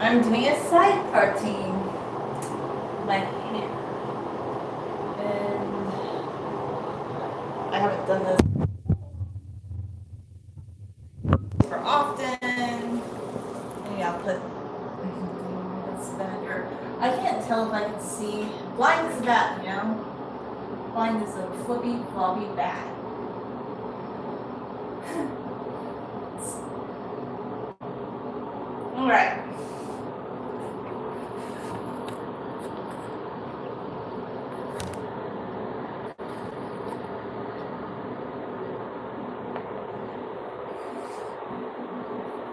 I'm doing a side parting my hair. And I haven't done this for often. Maybe I'll put this vinegar. I can't tell if I can see. Blind as a bat, you know? Blind as a flippy, floppy bat. All right.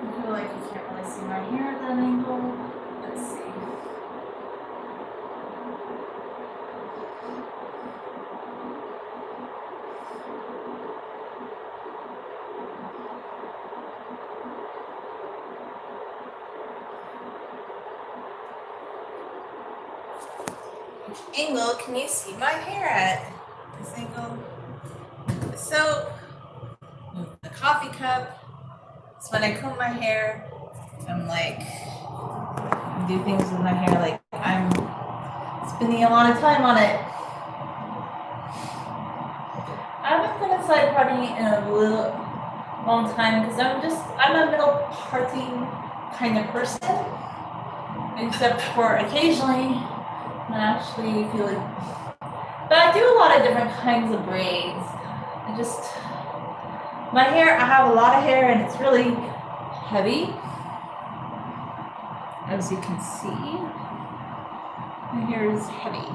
I feel like you can't really see my hair at that angle. Let's see. Which angle can you see my hair at? This angle. So, the coffee cup. So when I comb my hair, I'm like, do things with my hair like I'm spending a lot of time on it. I haven't done a side parting in a really long time because I'm a middle parting kind of person, except for occasionally I actually feel like, but I do a lot of different kinds of braids. My hair, I have a lot of hair and it's really heavy, as you can see. My hair is heavy.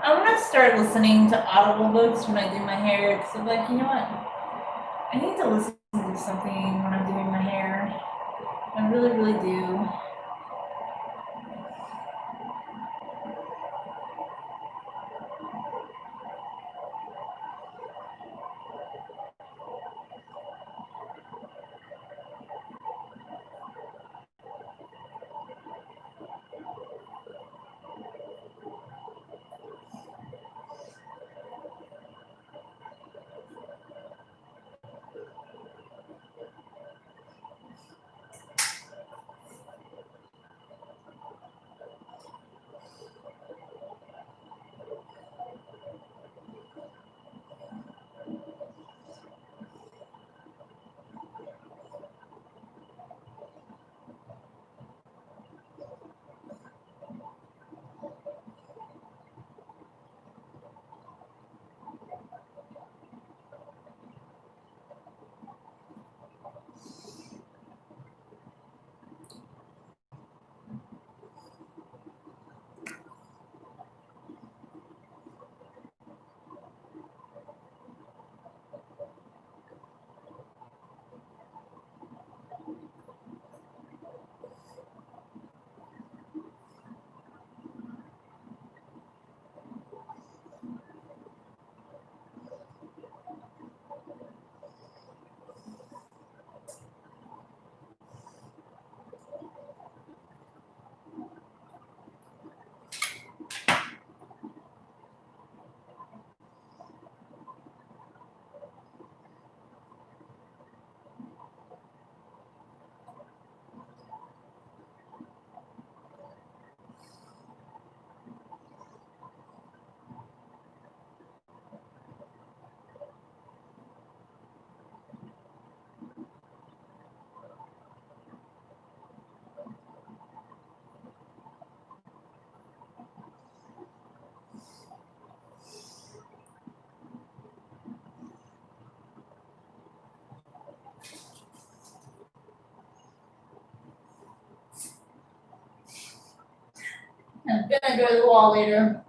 I'm gonna start listening to audible books when I do my hair because I'm like, you know what? I need to listen to something when I'm doing my hair. I really, really do. I'm gonna go to the wall later.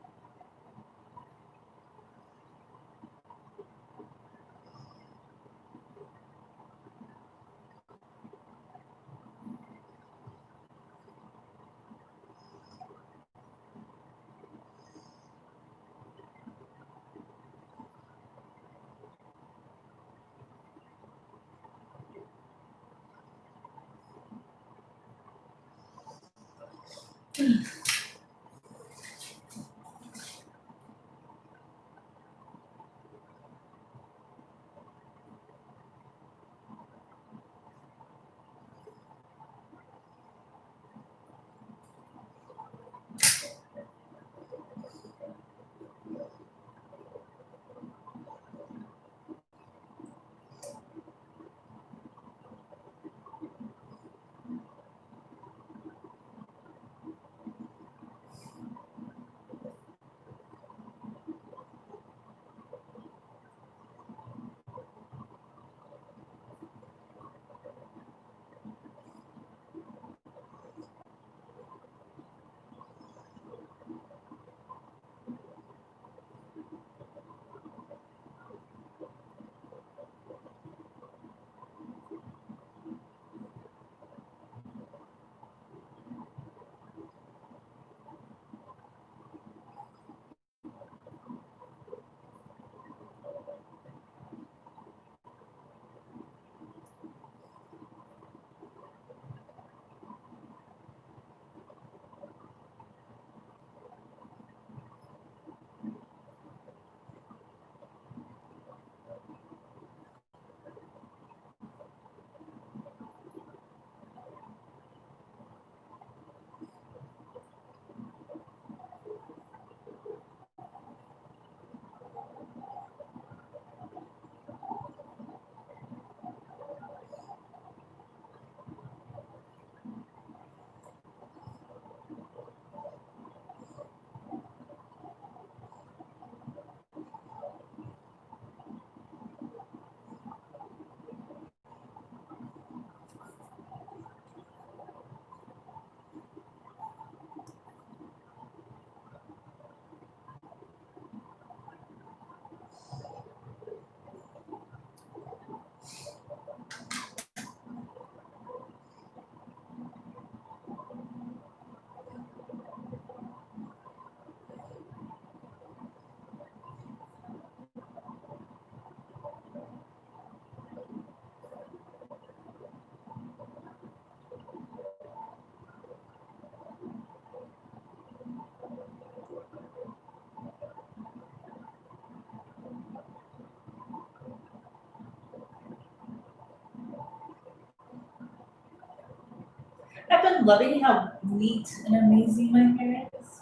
I've been loving how neat and amazing my hair is.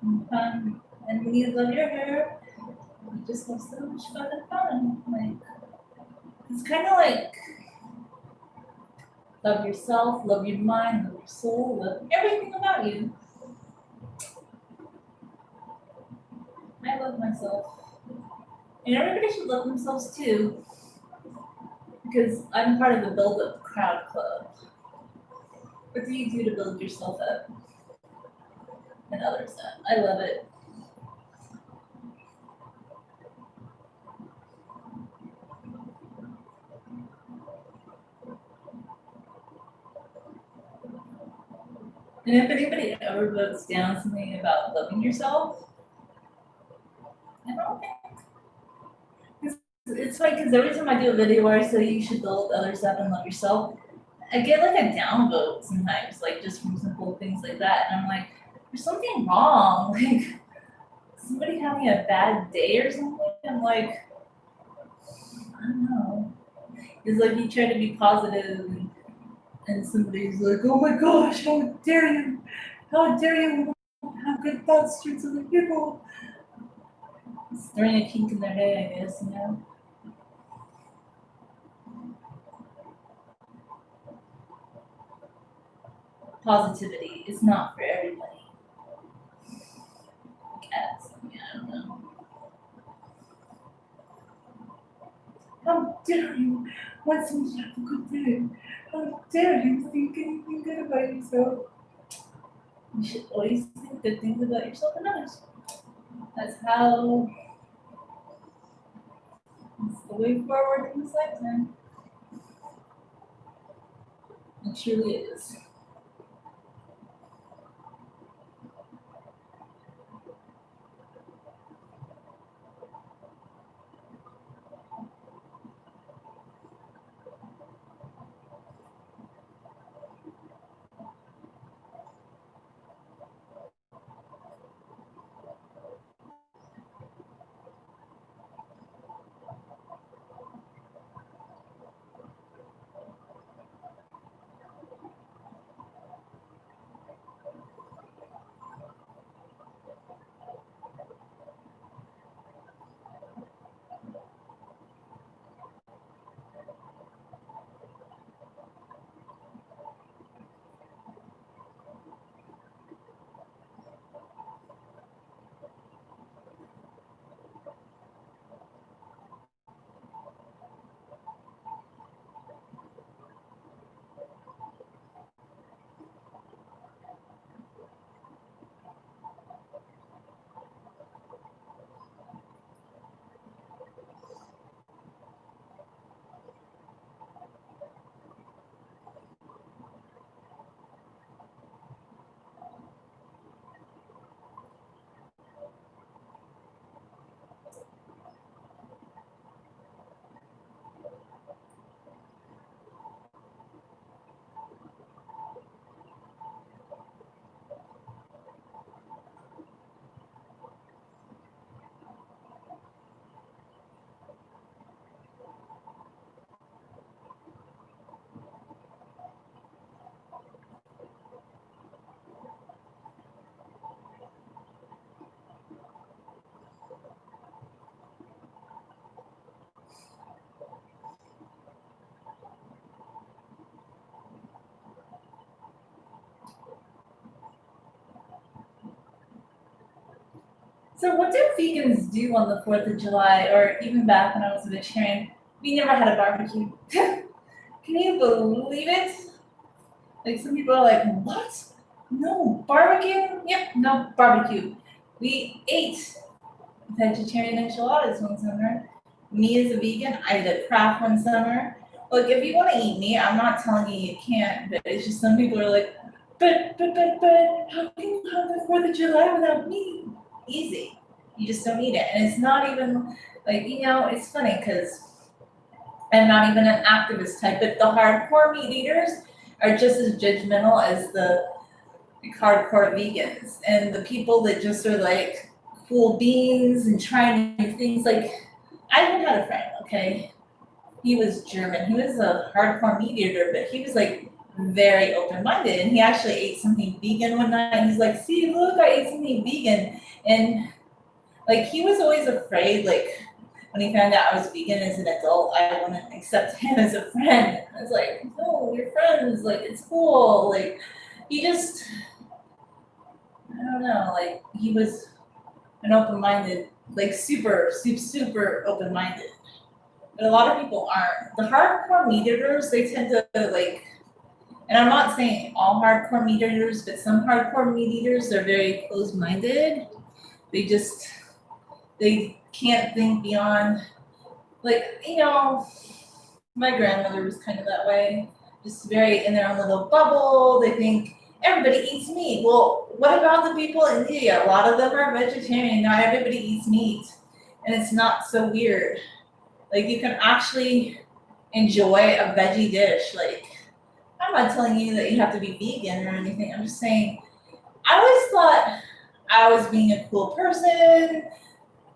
And when you love your hair, you just have so much fucking fun. Like, it's kind of like love yourself, love your mind, love your soul, love everything about you. I love myself. And everybody should love themselves too, because I'm part of the Build Up Crowd Club. What do you do to build yourself up and others up? I love it. And if anybody ever votes down something about loving yourself, I don't think it's funny because every time I do a video where I say you should build others up and love yourself, I get like a downvote sometimes, like just from simple things like that. And I'm like, there's something wrong. Like somebody having a bad day or something. I'm like, I don't know. It's like you try to be positive and somebody's like, oh my gosh, how dare you? How dare you have good thoughts towards other people? It's throwing a kink in their head, I guess, you know? Positivity is not for everybody. Cats, yeah, I don't know. How dare you want someone to have a good day? How dare you think anything good about yourself? You should always think good things about yourself and others. That's how it's the way forward in this lifetime. It truly is. So what do vegans do on the 4th of July, or even back when I was a vegetarian? We never had a barbecue. Can you believe it? Like some people are like, what? No barbecue? Yep, no barbecue. We ate vegetarian enchiladas one summer. Me as a vegan, I did a craft one summer. Look, if you want to eat meat, I'm not telling you you can't, but it's just some people are like, but, how can you have the 4th of July without meat? Easy. You just don't eat it. And it's not even, like, it's funny because I'm not even an activist type, but the hardcore meat eaters are just as judgmental as the hardcore vegans. And the people that just are like cool beans and trying new things, like, I even had a friend, okay? He was German. He was a hardcore meat eater, but he was like very open-minded. And he actually ate something vegan one night. And he's like, see, look, I ate something vegan. And like, he was always afraid, like, when he found out I was vegan as an adult, I wouldn't accept him as a friend. I was like, no, we're friends. Like, it's cool. Like, he just, I don't know, like, he was an open-minded, like, super open-minded. But a lot of people aren't. The hardcore meat eaters, they tend to, like, and I'm not saying all hardcore meat eaters, but some hardcore meat eaters are very closed-minded. They can't think beyond, like, my grandmother was kind of that way, just very in their own little bubble. They think everybody eats meat. Well, what about the people in India? A lot of them are vegetarian. Not everybody eats meat, and it's not so weird. Like, you can actually enjoy a veggie dish. Like, I'm not telling you that you have to be vegan or anything. I'm just saying, I always thought I was being a cool person,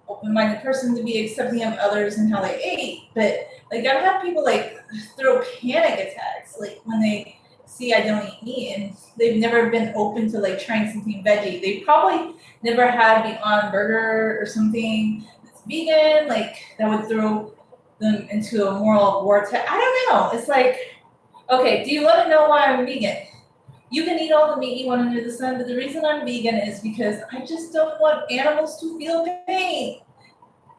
open-minded person, to be accepting of others and how they ate. But like, I've had people like throw panic attacks, like when they see I don't eat meat and they've never been open to like trying something veggie. They probably never had Beyond Burger or something that's vegan, like that would throw them into a moral vortex. I don't know. It's like, okay, do you want to know why I'm vegan? You can eat all the meat you want under the sun, but the reason I'm vegan is because I just don't want animals to feel pain.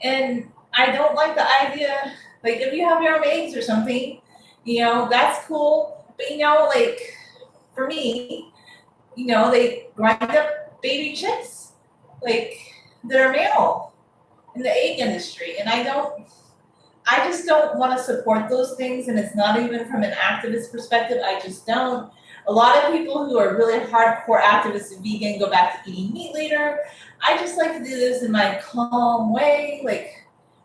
And I don't like the idea, like, if you have your own eggs or something, that's cool. But, like, for me, they grind up baby chicks, like, that are male in the egg industry. And I just don't want to support those things. And it's not even from an activist perspective. I just don't. A lot of people who are really hardcore activists and vegan go back to eating meat later. I just like to do this in my calm way. Like,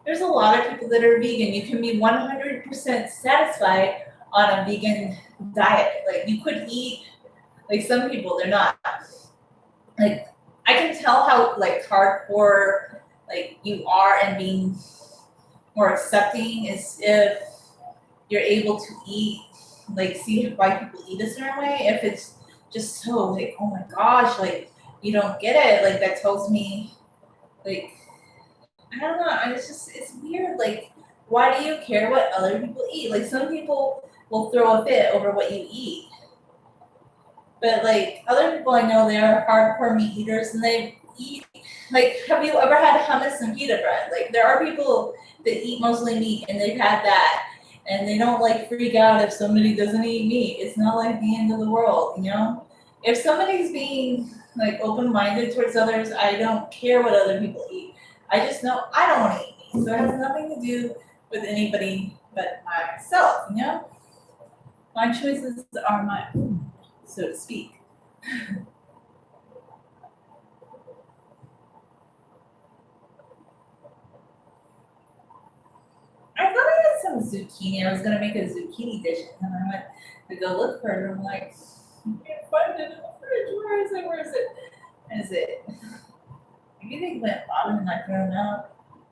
there's a lot of people that are vegan. You can be 100% satisfied on a vegan diet. Like, you could eat, like, some people, they're not. Like, I can tell how, like, hardcore, like, you are, and being more accepting is if you're able to eat, like, see why people eat a certain way. If it's just so, like, oh my gosh, like, you don't get it, like, that tells me, like, I don't know, it's weird. Like, why do you care what other people eat? Like, some people will throw a fit over what you eat. But, like, other people I know, they're hardcore meat eaters and they eat, like, have you ever had hummus and pita bread? Like, there are people that eat mostly meat and they've had that. And they don't like freak out if somebody doesn't eat meat. It's not like the end of the world, If somebody's being like open-minded towards others, I don't care what other people eat. I just know I don't want to eat meat. So it has nothing to do with anybody but myself, My choices are my own, so to speak. I thought I had some zucchini. I was gonna make a zucchini dish, and I went to go look for it. And I'm like, I can't find it in the fridge. Where is it? Where is it? Where is it? Maybe they went bottom and I threw them out.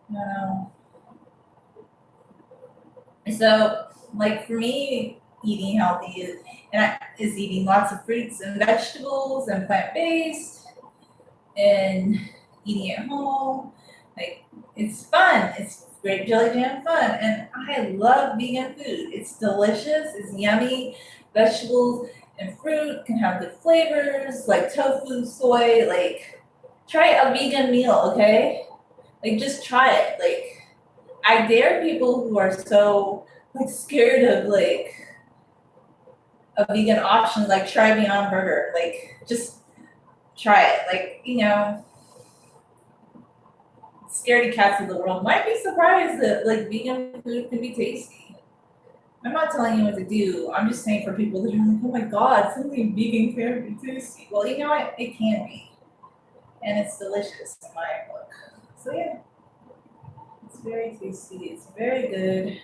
No. So, like, for me, eating healthy is eating lots of fruits and vegetables and plant-based and eating at home. Like, it's fun. It's grape jelly jam fun. And I love vegan food. It's delicious. It's yummy. Vegetables and fruit can have good flavors, like tofu, soy, like, try a vegan meal, okay? Like just try it. Like I dare people who are so like scared of like a vegan option, like try Beyond Burger. Like just try it. Like, you know, scaredy cats of the world might be surprised that like vegan food can be tasty. I'm not telling you what to do. I'm just saying for people that are like, oh my god, something vegan can be tasty. Well, you know what? It can be. And it's delicious in my book. So yeah, it's very tasty. It's very good.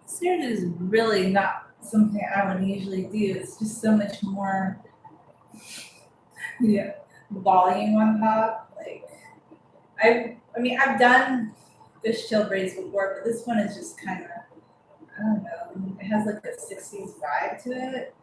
Cereal is really not something I would usually do. It's just so much more, yeah, volume on top. Like I mean, I've done fishtail braids before, but this one is just kind of, I don't know. It has like a '60s vibe to it.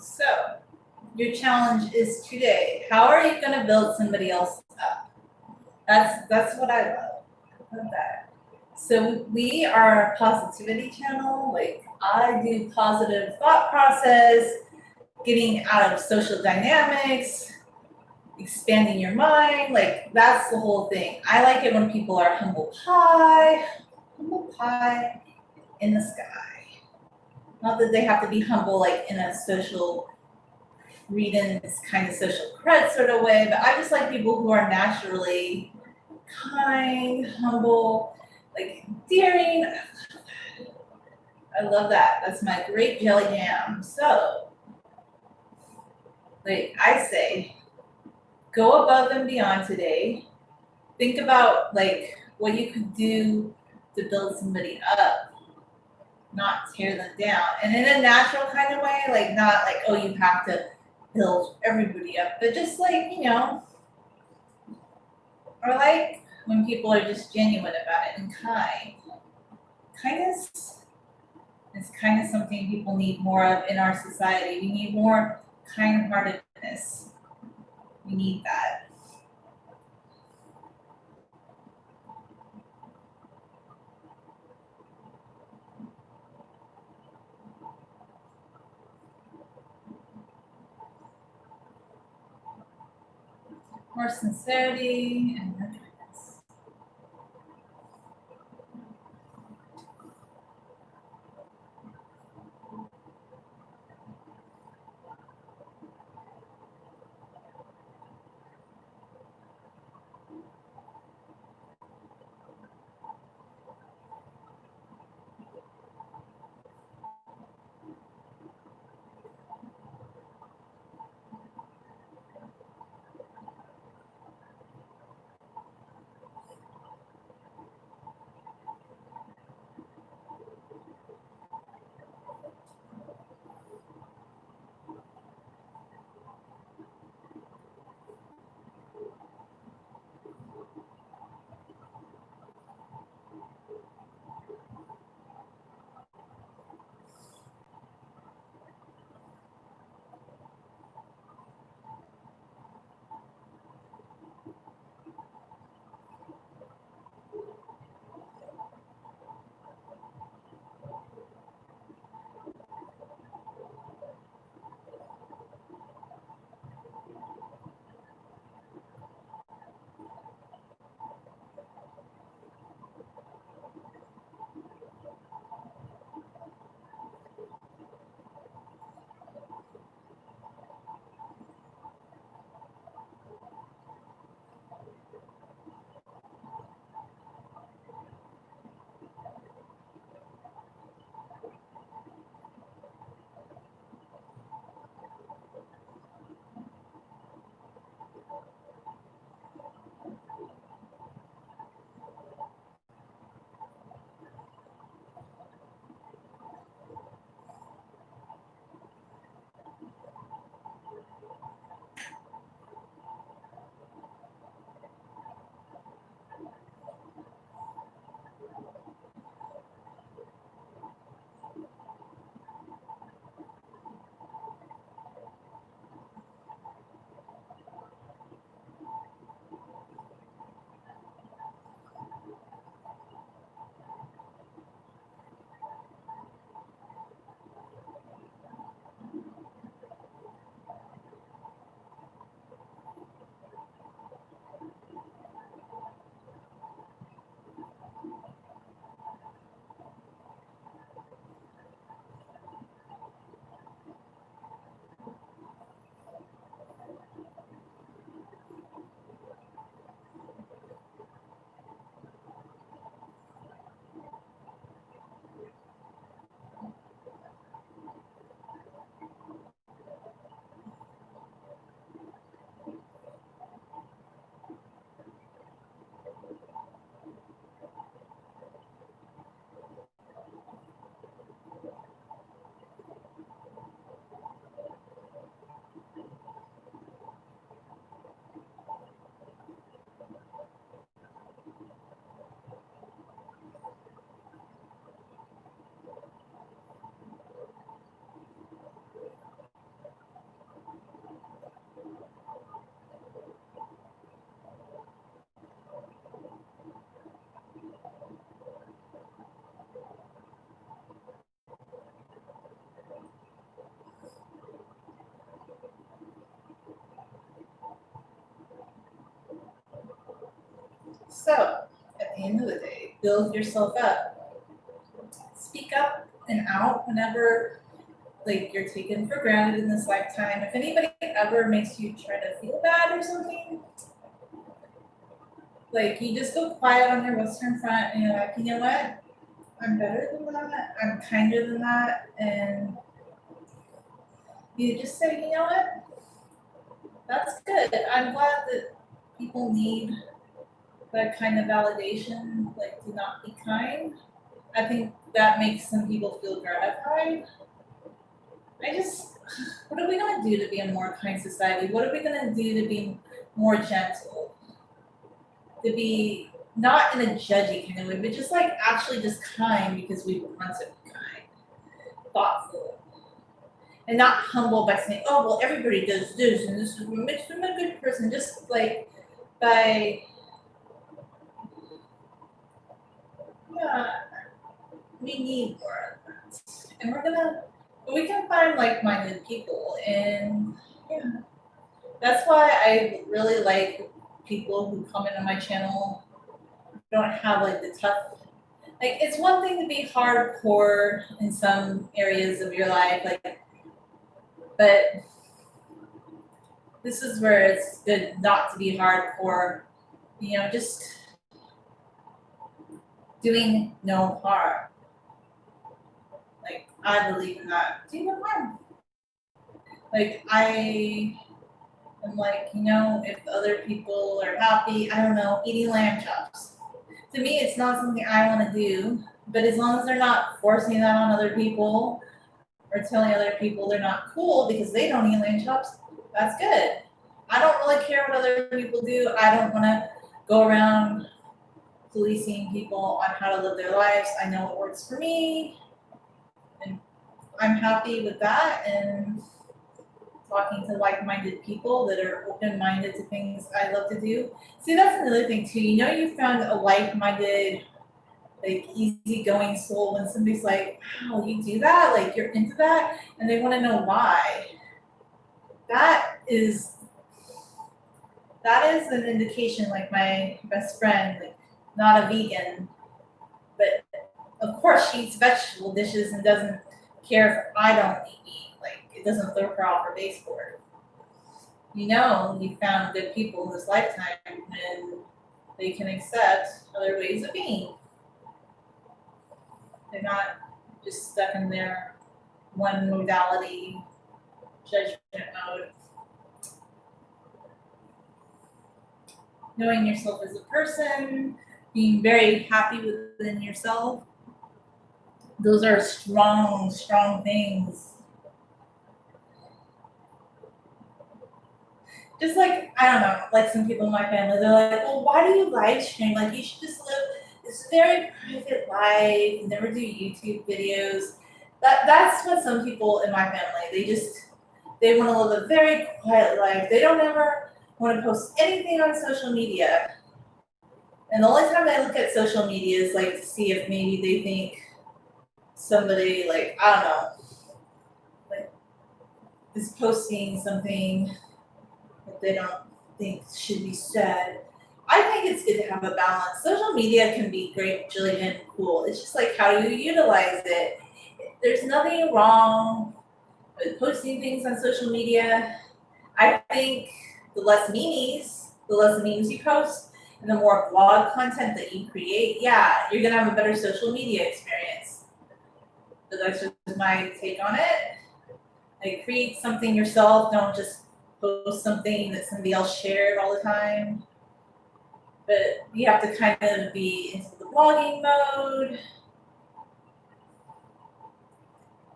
So, your challenge is today. How are you going to build somebody else up? That's what I love. I love that. So we are a positivity channel. Like I do positive thought process, getting out of social dynamics, expanding your mind. Like that's the whole thing. I like it when people are humble pie in the sky. Not that they have to be humble like in a social read in this kind of social cred sort of way, but I just like people who are naturally kind, humble, like daring. I love that. That's my great jelly jam. So, like I say, go above and beyond today. Think about like what you could do to build somebody up, not tear them down. And in a natural kind of way, like not like, oh, you have to build everybody up, but just like, or like when people are just genuine about it and kind. Kindness is kind of something people need more of in our society. We need more kind-heartedness. We need that. More sincerity and more kindness. So, at the end of the day, build yourself up. Speak up and out whenever like you're taken for granted in this lifetime. If anybody ever makes you try to feel bad or something, like you just go quiet on your Western front and you're like, you know what? I'm better than that. I'm kinder than that. And you just say, you know what? That's good. I'm glad that people need that kind of validation, like to not be kind. I think that makes some people feel gratified. I just, what are we gonna do to be a more kind society? What are we gonna do to be more gentle? To be not in a judgy kind of way, but just like actually just kind because we want to be kind, thoughtful, and not humble by saying, "Oh well, everybody does this, and this is what makes them a good person." Just like by yeah, we need more of that, and we can find like-minded people, and yeah, that's why I really like people who comment on my channel. Don't have like the tough. Like it's one thing to be hardcore in some areas of your life, like, but this is where it's good not to be hardcore. You know, just doing no harm. Like I believe in that. Do no harm. Like I am like, you know, if other people are happy, I don't know, eating lamb chops. To me, it's not something I want to do. But as long as they're not forcing that on other people or telling other people they're not cool because they don't eat lamb chops, that's good. I don't really care what other people do. I don't want to go around policing people on how to live their lives. I know what works for me, and I'm happy with that. And talking to like-minded people that are open-minded to things I love to do. See, that's another thing too. You know, you found a like-minded, like easygoing soul when somebody's like, "Wow, you do that? Like you're into that?" and they want to know why. That is that is an indication. Like my best friend, like not a vegan, but of course she eats vegetable dishes and doesn't care if I don't eat meat. Like it doesn't throw her off her baseboard. You know, you found good people in this lifetime and they can accept other ways of being. They're not just stuck in their one modality judgment mode. Knowing yourself as a person, being very happy within yourself, those are strong, strong things. Just like, I don't know, like some people in my family, they're like, well, why do you live stream? Like, you should just live this very private life, never do YouTube videos. That's what some people in my family, they want to live a very quiet life. They don't ever want to post anything on social media. And the only time I look at social media is like to see if maybe they think somebody, like, I don't know, like is posting something that they don't think should be said. I think it's good to have a balance. Social media can be great, brilliant, cool. It's just like how do you utilize it? There's nothing wrong with posting things on social media. I think the less memes you post, and the more blog content that you create, yeah, you're gonna have a better social media experience. But that's just my take on it. Like create something yourself, don't just post something that somebody else shared all the time. But you have to kind of be into the blogging mode.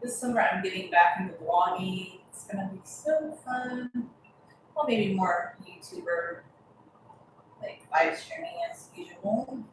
This summer I'm getting back into blogging. It's gonna be so fun. Well, maybe more YouTuber, like live streaming as usual.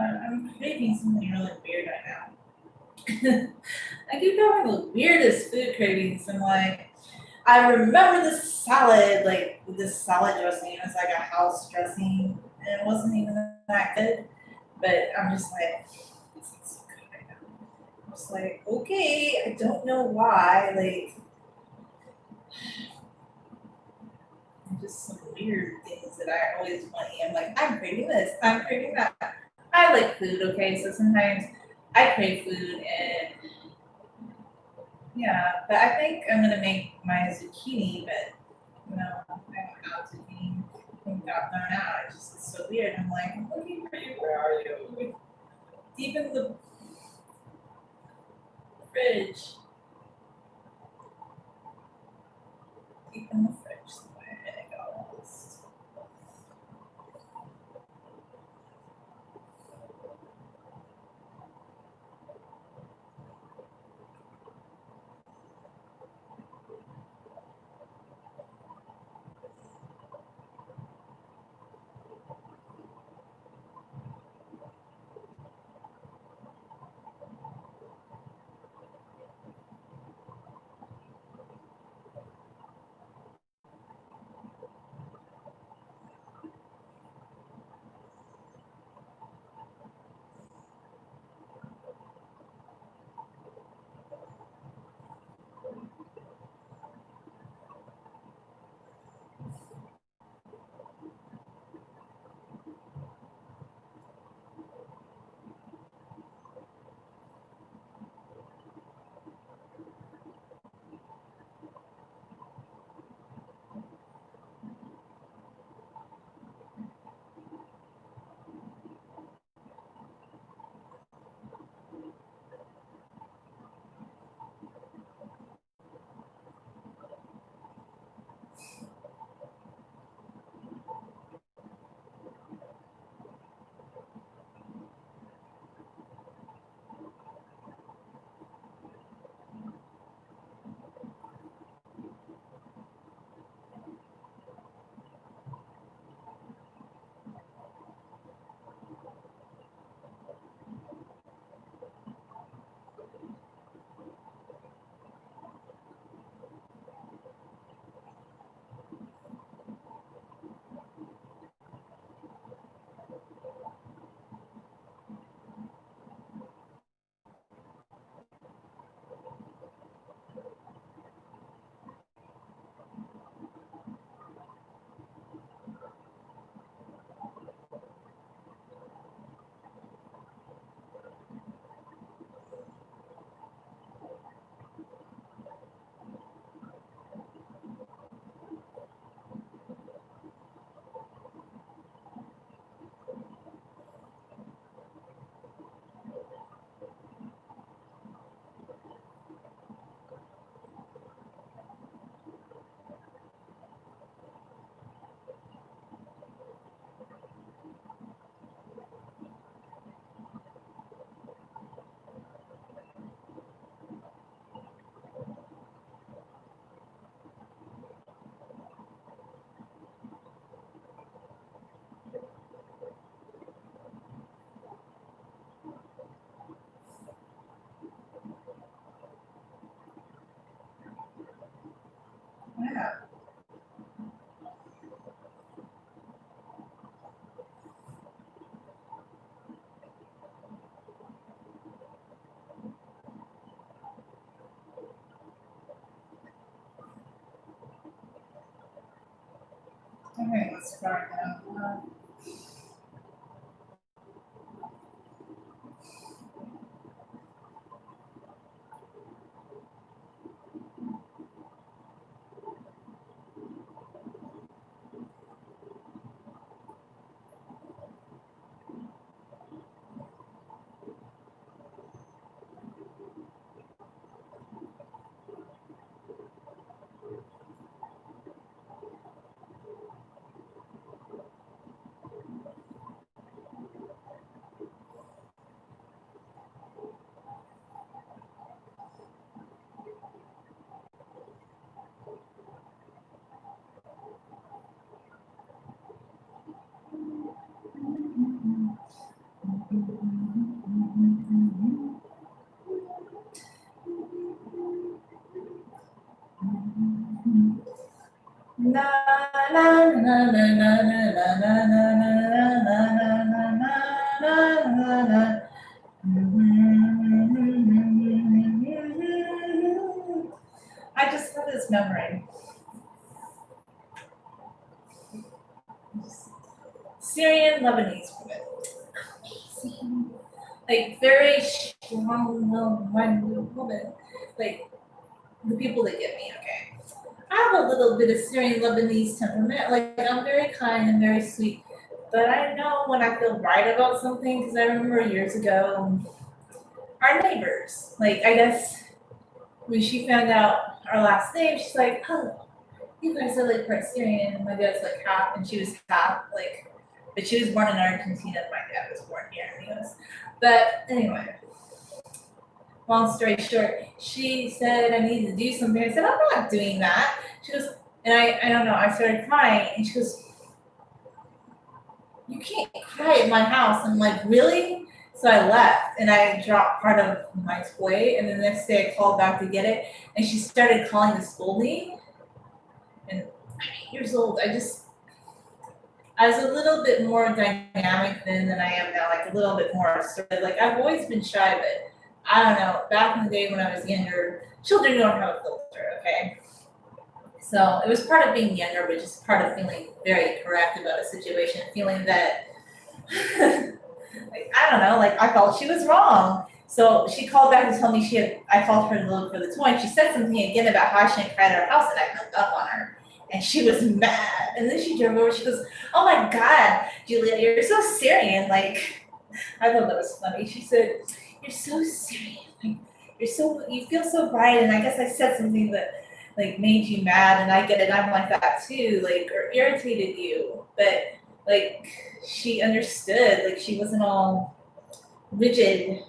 I'm craving something really weird right now. I keep having the weirdest food cravings. I'm like, I remember this salad, like this salad dressing. It was like a house dressing, and it wasn't even that good. But I'm just like, this is so good right now. I'm just like, okay, I don't know why. Like, just some weird things that I always want to eat. I'm like, I'm craving this. I'm craving that. I like food, okay? So sometimes I crave food, and yeah, but I think I'm gonna make my zucchini, but no, I don't have zucchini. I think got thrown out. It's so weird. I'm like, I'm looking for you. Where are you? Deep in the fridge. Deep in the fridge somewhere. And it goes. Yeah. Okay, let's start now. Na na na na na na na na na na na na na. I just have this memory. Syrian Lebanese woman. Amazing. Like very strong minded woman. Like the people that get me, okay. I have a little bit of Syrian Lebanese temperament. Like I'm very kind and very sweet. But I know when I feel right about something, because I remember years ago, our neighbors, like I guess when she found out our last name, she's like, oh, you guys are like part Syrian. And my dad's like half, and she was half, like, but she was born in Argentina, and my dad was born here in the US. But anyway, long story short, she said I needed to do something. I said, I'm not doing that. She goes, and I don't know, I started crying, and she goes, you can't cry at my house. I'm like, really? So I left and I dropped part of my toy, and the next day I called back to get it, and she started calling to scold me. And I'm 8 years old. I was a little bit more dynamic then than I am now, like a little bit more assertive. Like I've always been shy, but I don't know. Back in the day when I was younger, children don't have a filter, okay? So it was part of being younger, but just part of feeling very correct about a situation, feeling that, like, I don't know, like I felt she was wrong. So she called back to tell me I called her to look for the toy, and she said something again about how I shouldn't cry at our house, and I hung up on her. And she was mad. And then she drove over, she goes, oh my God, Julia, you're so Syrian. Like, I thought that was funny. She said, you're so Syrian. Like, you feel so right. And I guess I said something that like made you mad, and I get it. I'm like that too, like, or irritated you. But like, she understood. Like, she wasn't all rigid.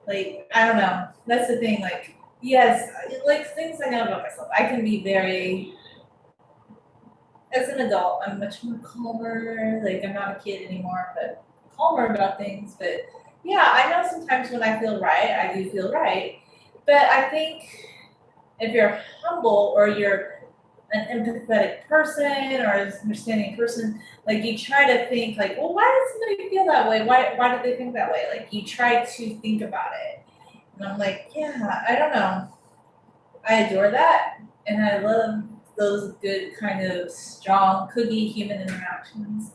Like, I don't know. That's the thing. Like, yes, like things I know about myself. I can be very, as an adult, I'm much more calmer. Like, I'm not a kid anymore, but calmer about things. But yeah, I know sometimes when I feel right, I do feel right. But I think if you're humble or you're an empathetic person or an understanding person, like you try to think like, well, why does somebody feel that way? Why do they think that way? Like you try to think about it. And I'm like, yeah, I don't know. I adore that. And I love those good kind of strong, cookie human interactions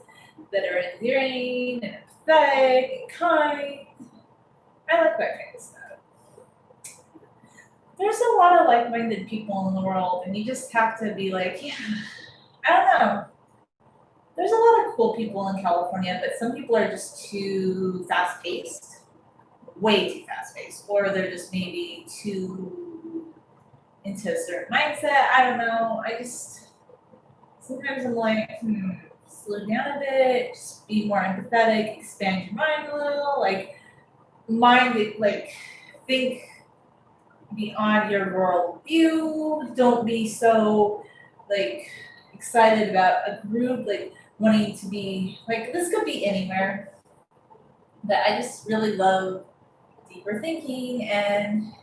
that are endearing and empathetic and kind. I like that kind of stuff. There's a lot of like-minded people in the world, and you just have to be like, yeah, I don't know. There's a lot of cool people in California, but some people are just too fast-paced, way too fast-paced, or they're just maybe too into a certain mindset. I don't know. Sometimes I'm like, slow down a bit, just be more empathetic, expand your mind a little, like, think beyond your world view. Don't be so like excited about a group, like wanting to be like this could be anywhere. But I just really love deeper thinking, and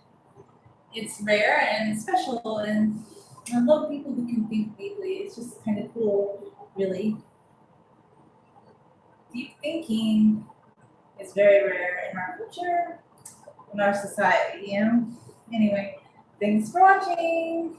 it's rare and special, and I love people who can think deeply. It's just kind of cool, really. Deep thinking is very rare in our culture, in our society, you know? Anyway, thanks for watching.